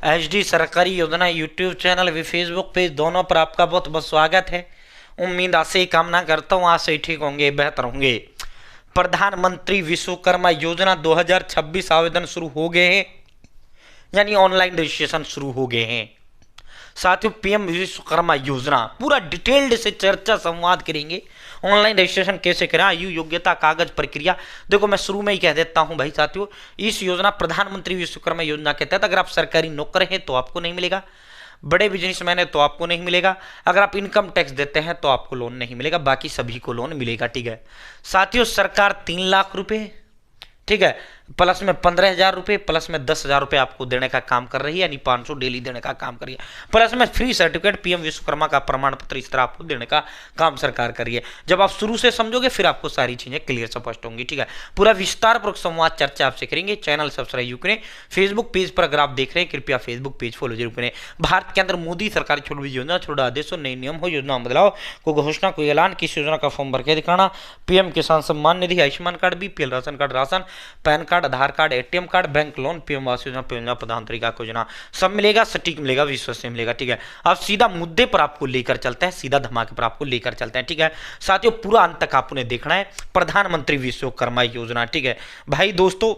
HD सरकारी योजना YouTube channel व फेसबुक पेज दोनों पर आपका बहुत बहुत स्वागत है। उम्मीद आशा ही कामना करता हूँ, आज से ठीक होंगे, बेहतर होंगे। प्रधानमंत्री विश्वकर्मा योजना 2026 आवेदन शुरू हो गए हैं, यानी ऑनलाइन रजिस्ट्रेशन शुरू हो गए हैं। साथियों, पीएम विश्वकर्मा योजना पूरा डिटेल्ड से चर्चा संवाद करेंगे। ऑनलाइन रजिस्ट्रेशन कैसे करें, आयु, योग्यता, कागज, प्रक्रिया। देखो, मैं शुरू में ही कह देता हूं भाई साथियों, इस योजना प्रधानमंत्री विश्वकर्मा योजना के तहत अगर आप सरकारी नौकर हैं तो आपको नहीं मिलेगा, बड़े बिजनेसमैन है तो आपको नहीं मिलेगा, अगर आप इनकम टैक्स देते हैं तो आपको लोन नहीं मिलेगा, बाकी सभी को लोन मिलेगा। ठीक है साथियों, सरकार 3 लाख रुपए, ठीक है, प्लस में 15,000 रुपये, प्लस में 10,000 रुपये आपको देने का काम कर रही है, यानी 500 डेली देने का काम कर रही है, प्लस में फ्री सर्टिफिकेट, पीएम विश्वकर्मा का प्रमाण पत्र, इस तरह आपको देने का काम सरकार कर रही है। जब आप शुरू से समझोगे फिर आपको सारी चीजें क्लियर स्पष्ट होंगी। ठीक है, पूरा विस्तार पूर्वक संवाद चर्चा आपसे करेंगे। चैनल सब्सक्राइब करें। फेसबुक पेज पर अगर आप देख रहे हैं कृपया फेसबुक पेज फॉलो जरूर करें। भारत के अंदर मोदी सरकार छोड़ भी योजना, छोड़ा आदेशों, नए नियम हो, योजना बदलाव, कोई घोषणा, कोई ऐलान, किस योजना का फॉर्म भर के दिखाना, PM Kisan Samman Nidhi, Ayushman card, BPL ration card, ration, PAN card, Aadhaar card, ATM card, bank loan, PM Awas Yojana, प्रधानमंत्री का योजना, सब मिलेगा, सटीक मिलेगा, विश्वसनीय मिलेगा। ठीक है, अब सीधा मुद्दे पर आपको लेकर चलते हैं, सीधा धमाके पर आपको लेकर चलते हैं। ठीक है साथियों, पूरा अंत तक आपने देखना है प्रधानमंत्री विश्वकर्मा योजना। ठीक है भाई दोस्तों,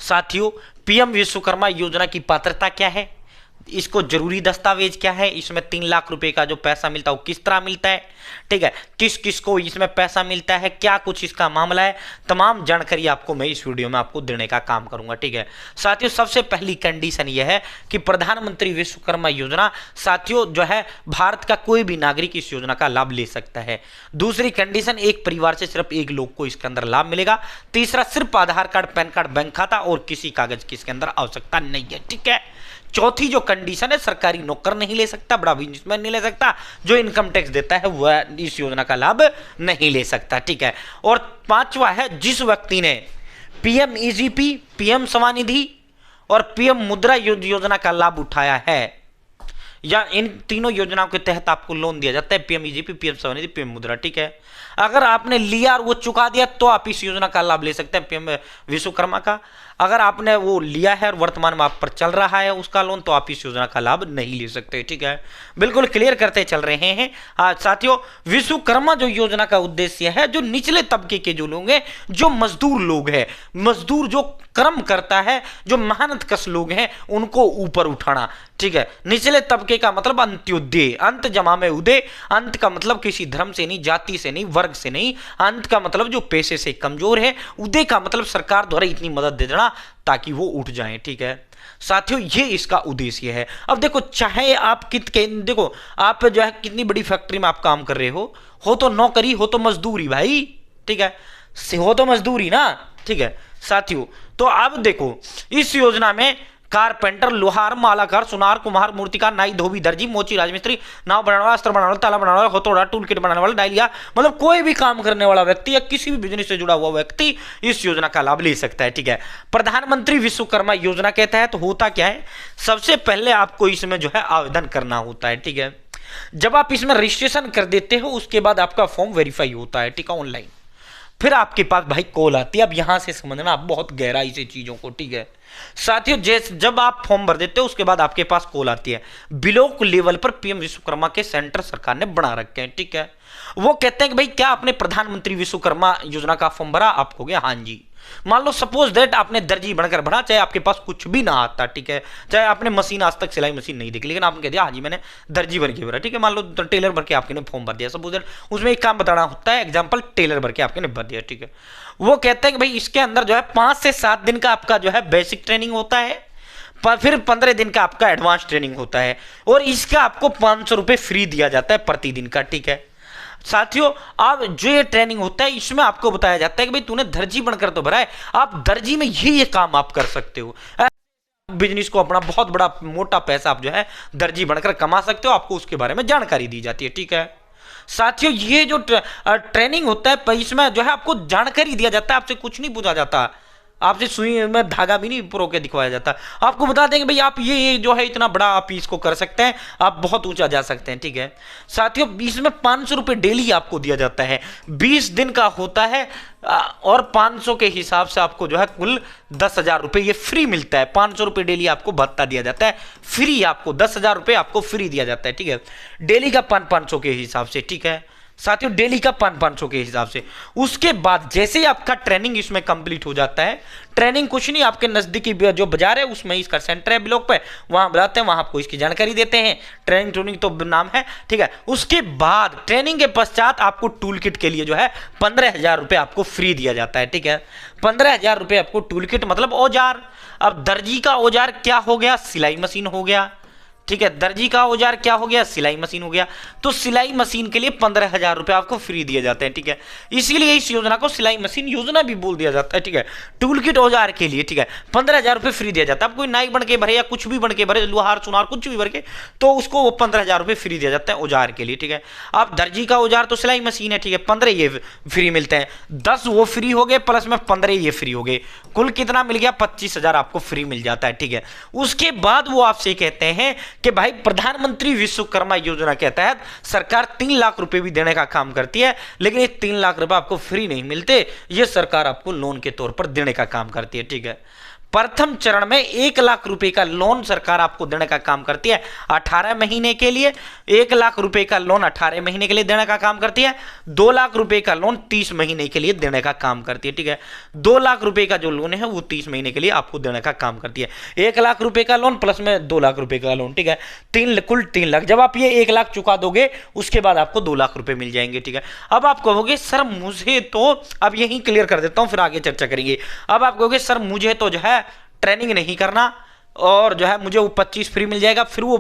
साथियों, पीएम विश्वकर्मा योजना की पात्रता क्या है, इसको जरूरी दस्तावेज क्या है, इसमें 3 लाख रुपए का जो पैसा मिलता है वो किस तरह मिलता है, ठीक है, किस किस को इसमें पैसा मिलता है, क्या कुछ इसका मामला है, तमाम जानकारी आपको मैं इस वीडियो में आपको देने का काम करूंगा। ठीक है साथियों, सबसे पहली कंडीशन यह है कि प्रधानमंत्री विश्वकर्मा योजना साथियों जो है भारत का कोई भी नागरिक इस योजना का लाभ ले सकता है। दूसरी कंडीशन, एक परिवार से सिर्फ एक लोग को इसके अंदर लाभ मिलेगा। तीसरा, सिर्फ आधार कार्ड, पैन कार्ड, बैंक खाता और किसी कागज की इसके अंदर आवश्यकता नहीं है। ठीक है, चौथी जो कंडीशन है, सरकारी नौकर नहीं ले सकता, बड़ा बिजनेसमैन नहीं ले सकता, जो इनकम टैक्स देता है वह इस योजना का लाभ नहीं ले सकता। ठीक है, और पांचवा है, जिस व्यक्ति ने पीएम ईजीपी, पीएम स्वनिधि और पीएम मुद्रा योजना का लाभ उठाया है, या इन तीनों योजनाओं के तहत आपको लोन दिया जाता है, PM EGP, PM Svanidhi, PM मुद्रा। ठीक है, अगर आपने लिया और वो चुका दिया तो आप इस योजना का लाभ ले सकते हैं, पीएम विश्वकर्मा का। अगर आपने वो लिया है और वर्तमान में आप पर चल रहा है उसका लोन, तो आप इस योजना का लाभ नहीं ले सकते। ठीक है, बिल्कुल क्लियर करते चल रहे हैं। हाँ साथियों, विश्वकर्मा जो योजना का उद्देश्य है, जो निचले तबके के जो लोग हैं, जो मजदूर लोग हैं, मजदूर जो कर्म करता है, जो मेहनत कश लोग हैं, उनको ऊपर उठाना। ठीक है, निचले तबके का मतलब अंत्योदय, अंत जमा में उदय, अंत का मतलब किसी धर्म से नहीं, जाति से नहीं, वर्ग से नहीं, अंत का मतलब जो पैसे से कमजोर है, उदय का मतलब सरकार द्वारा इतनी मदद दे देना ताकि वो उठ जाएं। ठीक है साथियों, ये इसका उद्देश्य है। अब देखो, चाहे आप देखो आप जो है कितनी बड़ी फैक्ट्री में आप काम कर रहे हो तो नौकरी, हो तो मजदूरी भाई। ठीक है, हो तो मजदूरी ना। ठीक है साथियों, तो अब देखो इस योजना में कारपेंटर, लोहार, मालाकार, सुनार, कुम्हार, मूर्तिकार, नाई, धोबी, दर्जी, मोची, राजमिस्त्री, नाव बनाने वाला, अस्त्र बनाने वाला, ताला बनाने वाला, हथौड़ा, टूल किट बनाने वाला, डायलिया, मतलब कोई भी काम करने वाला व्यक्ति या किसी भी बिजनेस से जुड़ा हुआ व्यक्ति इस योजना का लाभ ले सकता है। ठीक है, प्रधानमंत्री विश्वकर्मा योजना के तहत होता क्या है, सबसे पहले आपको इसमें जो है आवेदन करना होता है। ठीक है, जब आप इसमें रजिस्ट्रेशन कर देते हो उसके बाद आपका फॉर्म वेरीफाई होता है। ठीक है, ऑनलाइन, फिर आपके पास भाई कॉल आती है। अब यहां से समझना आप बहुत गहराई से चीजों को। ठीक है साथियों, जैसे जब आप फॉर्म भर देते हो उसके बाद आपके पास कॉल आती है। ब्लॉक लेवल पर पीएम विश्वकर्मा के सेंटर सरकार ने बना रखे हैं। ठीक है, वो कहते हैं कि भाई क्या आपने प्रधानमंत्री विश्वकर्मा योजना का फॉर्म भरा, आप कहोगे हाँ जी। मान लो सपोज दैट आपने दर्जी बनकर भरा, चाहे आपके पास कुछ भी ना आता, ठीक है, चाहे आपने मशीन आज तक सिलाई मशीन नहीं देखी, लेकिन आपने कह दिया हाँ जी मैंने दर्जी बन के भरा। ठीक है, मान लो टेलर भर के आपने फॉर्म भर दिया, सपोज दैट उसमें एक काम बताना होता है, एग्जाम्पल टेलर भर के आपने भर दिया। ठीक है, वो कहते हैं कि भाई इसके अंदर जो है 5 से 7 दिन का आपका जो है बेसिक ट्रेनिंग होता है, फिर 15 दिन का आपका एडवांस ट्रेनिंग होता है, और इसका आपको 500 रुपये फ्री दिया जाता है प्रतिदिन का। ठीक है साथियों, अब जो ये ट्रेनिंग होता है इसमें आपको बताया जाता है कि भाई तूने दर्जी बनकर तो भरा है, आप दर्जी में ये काम आप कर सकते हो, बिजनेस को अपना बहुत बड़ा मोटा पैसा आप जो है दर्जी बनकर कमा सकते हो, आपको उसके बारे में जानकारी दी जाती है। ठीक है साथियों, ये जो ट्रेनिंग होता है इसमें जो है आपको जानकारी दिया जाता है, आपसे कुछ नहीं पूछा जाता। आपसे सुई में धागा भी नहीं पुरो के दिखवाया जाता। आपको बता देंगे भाई आप ये जो है इतना बड़ा आप इसको कर सकते हैं, आप बहुत ऊंचा जा सकते हैं। ठीक है साथियों, इसमें 500 रुपये डेली आपको दिया जाता है, 20 दिन का होता है और 500 के हिसाब से आपको जो है कुल 10,000 रुपये ये फ्री मिलता है। 500 रुपये डेली आपको भत्ता दिया जाता है फ्री, आपको 10,000 रुपये आपको फ्री दिया जाता है। ठीक है डेली का 500 के हिसाब से। ठीक है साथियों डेली का 500 के हिसाब से। उसके बाद जैसे ही आपका ट्रेनिंग इसमें कंप्लीट हो जाता है, ट्रेनिंग कुछ नहीं, आपके नजदीकी जो बाजार है उसमें इसका सेंटर है ब्लॉक पे, वहां बुलाते हैं, वहां आपको इसकी जानकारी देते हैं। ट्रेनिंग तो नाम है। ठीक है उसके बाद ट्रेनिंग के पश्चात आपको टूल किट के लिए जो है 15,000 रुपये आपको फ्री दिया जाता है। ठीक है 15,000 रुपये आपको टूल किट मतलब औजार। अब दर्जी का औजार क्या हो गया, सिलाई मशीन हो गया। ठीक है दर्जी का औजार क्या हो गया, सिलाई मशीन हो गया। तो सिलाई मशीन के लिए 15,000 रुपये आपको फ्री दिए जाते हैं। ठीक है इसीलिए इस योजना को सिलाई मशीन योजना भी बोल दिया जाता है। ठीक है टूल किट औजार के लिए ठीक है 15,000 रुपये फ्री दिया जाता है। आप कोई नाई बन के भरे या कुछ भी बन के भरे, लोहार सुनार कुछ भी भर के, तो उसको वो 15,000 रुपये फ्री दिया जाता है औजार के लिए। ठीक है आप दर्जी का औजार तो सिलाई मशीन है। ठीक है 15 ये फ्री मिलते हैं, 10 वो फ्री हो गए प्लस में 15 ये फ्री हो गए, कुल कितना मिल गया 25,000 आपको फ्री मिल जाता है। ठीक है उसके बाद वो आपसे कहते हैं कि भाई प्रधानमंत्री विश्वकर्मा योजना के तहत सरकार 3 लाख रुपए भी देने का काम करती है, लेकिन ये 3 लाख रुपए आपको फ्री नहीं मिलते, ये सरकार आपको लोन के तौर पर देने का काम करती है। ठीक है प्रथम चरण में 1 लाख रुपए का लोन सरकार आपको देने का काम करती है 18 महीने के लिए। 1 लाख रुपए का लोन 18 महीने के लिए देने का काम करती है। 2 लाख रुपए का लोन 30 महीने के लिए देने का काम करती है। ठीक है 2 लाख रुपए का जो लोन है वो 30 महीने के लिए आपको देने का काम करती है। 1 लाख रुपए का लोन प्लस में 2 लाख रुपए का लोन। ठीक है कुल 3 लाख। जब आप ये 1 लाख चुका दोगे उसके बाद आपको 2 लाख रुपए मिल जाएंगे। ठीक है अब आप कहोगे सर मुझे तो, अब यही क्लियर कर देता हूं फिर आगे चर्चा करेंगे। अब आप कहोगे सर मुझे तो जो है ट्रेनिंग नहीं करना और जो है मुझे वो 25 फ्री मिल जाएगा, फिर वो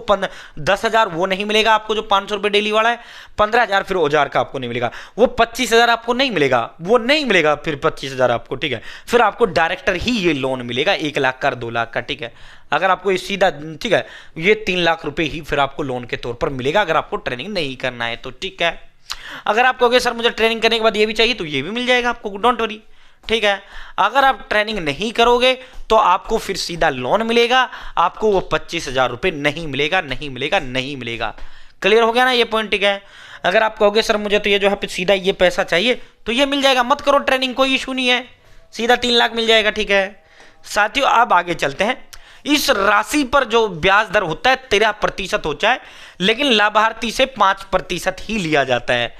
10,000 वो नहीं मिलेगा आपको जो 500 रुपये डेली वाला है, 15,000 फिर औजार का आपको नहीं मिलेगा, वो 25,000 आपको नहीं मिलेगा, वो नहीं मिलेगा फिर 25,000 आपको। ठीक है फिर आपको डायरेक्टर ही ये लोन मिलेगा 1 लाख का 2 लाख का। ठीक है अगर आपको ये सीधा ठीक है ये 3 लाख रुपए ही फिर आपको लोन के तौर पर मिलेगा अगर आपको ट्रेनिंग नहीं करना है तो। ठीक है अगर आप कहोगे सर मुझे ट्रेनिंग करने के बाद ये भी चाहिए तो ये भी मिल जाएगा आपको, डोंट वरी। ठीक है अगर आप ट्रेनिंग नहीं करोगे तो आपको फिर सीधा लोन मिलेगा, आपको वो 25,000 रुपये नहीं मिलेगा, नहीं मिलेगा, नहीं मिलेगा। क्लियर हो गया ना ये पॉइंट। ठीक है अगर आप कहोगे सर मुझे तो ये जो है सीधा ये पैसा चाहिए तो ये मिल जाएगा, मत करो ट्रेनिंग, कोई इशू नहीं है, सीधा 3 लाख मिल जाएगा। ठीक है साथियों अब आगे चलते हैं। इस राशि पर जो ब्याज दर होता है 13% होता है, लेकिन लाभार्थी से 5% ही लिया जाता है।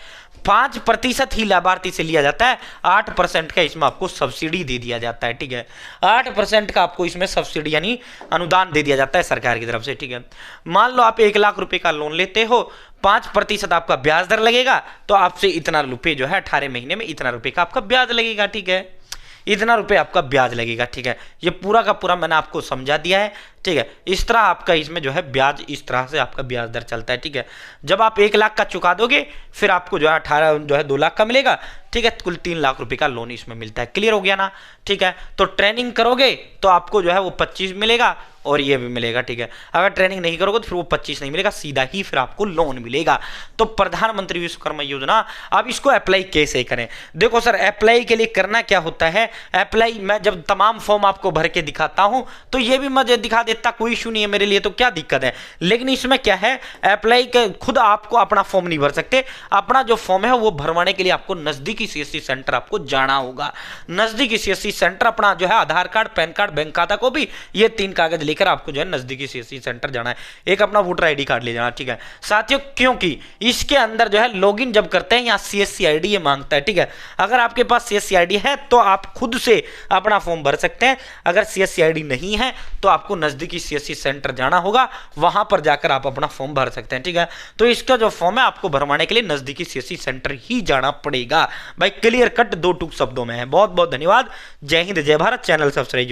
5% ही लाभार्थी से लिया जाता है, 8% का इसमें आपको सब्सिडी दे दिया जाता है। ठीक है 8% का आपको इसमें सब्सिडी यानी अनुदान दे दिया जाता है सरकार की तरफ से। ठीक है मान लो आप 1 लाख रुपए का लोन लेते हो, 5% आपका ब्याज दर लगेगा, तो आपसे इतना रुपये जो है 18 महीने में इतना रुपये का आपका ब्याज लगेगा। ठीक है इतना रुपये आपका ब्याज लगेगा। ठीक है ये पूरा का पूरा मैंने आपको समझा दिया है। ठीक है इस तरह आपका इसमें जो है ब्याज, इस तरह से आपका ब्याज दर चलता है। ठीक है जब आप 1 लाख का चुका दोगे फिर आपको जो है 18 जो है 2 लाख का मिलेगा। ठीक है कुल 3 लाख रुपए का लोन इसमें मिलता है। क्लियर हो गया ना। ठीक है तो ट्रेनिंग करोगे तो आपको जो है वो 25 मिलेगा और ये भी मिलेगा। ठीक है अगर ट्रेनिंग नहीं करोगे तो फिर वो 25 नहीं मिलेगा, सीधा ही फिर आपको लोन मिलेगा। तो प्रधानमंत्री विश्वकर्मा योजना, अब इसको अप्लाई कैसे करें? देखो सर अप्लाई के लिए करना क्या होता है, अप्लाई मैं जब तमाम फॉर्म आपको भर के दिखाता हूं तो ये भी मुझे दिखा देता, कोई इशू नहीं है मेरे लिए, तो क्या दिक्कत है। लेकिन इसमें क्या है, अप्लाई के खुद आपको अपना फॉर्म नहीं भर सकते, अपना जो फॉर्म है वो भरवाने के लिए आपको नजदीकी सीएससी सेंटर आपको जाना होगा। नजदीकी सीएससी सेंटर अपना जो है आधार कार्ड, पैन कार्ड, बैंक खाता को भी ये 3 कागज लेकर आपको जो है नजदीकी सीएससी सेंटर जाना है। एक अपना वोटर आईडी कार्ड ले जाना। ठीक है साथियों क्योंकि इसके अंदर जो है लॉगिन जब करते हैं यहाँ सीएससी आईडी ये मांगता है। ठीक है अगर आपके पास सीएससी आईडी है तो आप खुद से अपना फॉर्म भर सकते हैं, अगर सीएससी आईडी नहीं है तो आपको नजदीकी सीएससी सेंटर जाना होगा, वहां पर जाकर आप अपना फॉर्म भर सकते हैं। ठीक है तो इसका जो फॉर्म है आपको भरवाने के लिए नजदीकी सीएससी सेंटर ही जाना पड़ेगा। भाई क्लियर कट 2 टूक शब्दों में है। बहुत बहुत धन्यवाद। जय हिंद जय भारत। Channel subscribe